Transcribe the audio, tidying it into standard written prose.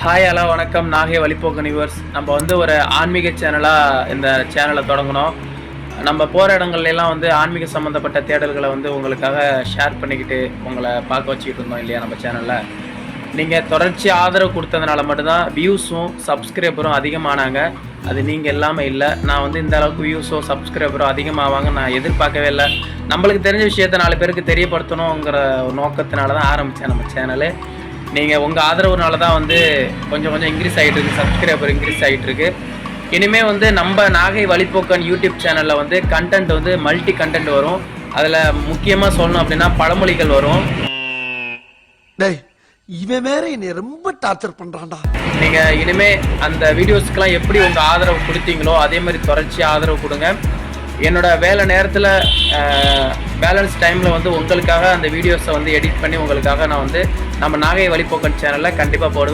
Hi hello வணக்கம். Nagai வழிப்போக்கன் viewers. நம்ம வந்து ஒரு ஆன்மீக சேனலாக இந்த சேனலை தொடங்கினோம். நம்ம போகிற இடங்கள்லாம் வந்து ஆன்மீக சம்மந்தப்பட்ட தேடல்களை வந்து உங்களுக்காக ஷேர் பண்ணிக்கிட்டு உங்களை பார்க்க வச்சுக்கிட்டு இருந்தோம் இல்லையா நம்ம சேனலில். நீங்கள் தொடர்ச்சி ஆதரவு கொடுத்ததுனால மட்டும்தான் வியூஸும் சப்ஸ்கிரைபரும் அதிகமானாங்க. அது நீங்கள் இல்லாமல் இல்லை. நான் வந்து இந்த அளவுக்கு வியூஸோ சப்ஸ்கிரைபரோ அதிகமாவாங்க நான் எதிர்பார்க்கவே இல்லை. நம்மளுக்கு தெரிஞ்ச விஷயத்தை 4 பேருக்கு தெரியப்படுத்தணுங்கிற ஒரு நோக்கத்தினால தான் ஆரம்பித்தேன் நம்ம சேனலு. நீங்கள் உங்கள் ஆதரவுனால தான் வந்து கொஞ்சம் இன்க்ரீஸ் ஆகிட்டு இருக்குது, சப்ஸ்கிரைபர் இன்க்ரீஸ் ஆகிட்டு இருக்கு. இனிமேல் வந்து நம்ம நாகை வழிப்போக்கன் யூடியூப் சேனலில் வந்து கண்டென்ட் வந்து மல்டி கண்டென்ட் வரும். அதில் முக்கியமாக சொல்லணும் அப்படின்னா பழமொழிகள் வரும். இவன் வேற என்னை ரொம்ப டார்ச்சர் பண்றான்டா. நீங்கள் இனிமேல் அந்த வீடியோஸ்க்கெலாம் எப்படி உங்கள் ஆதரவு கொடுத்தீங்களோ அதே மாதிரி தொடர்ச்சி ஆதரவு கொடுங்க. என்னோட வேலை நேரத்தில் பேலன்ஸ் டைமில் வந்து உங்களுக்காக அந்த வீடியோஸை வந்து எடிட் பண்ணி உங்களுக்காக நான் வந்து நம்ம நாகை வழிப்போக்கன் சேனலில் கண்டிப்பாக போடுவேன்.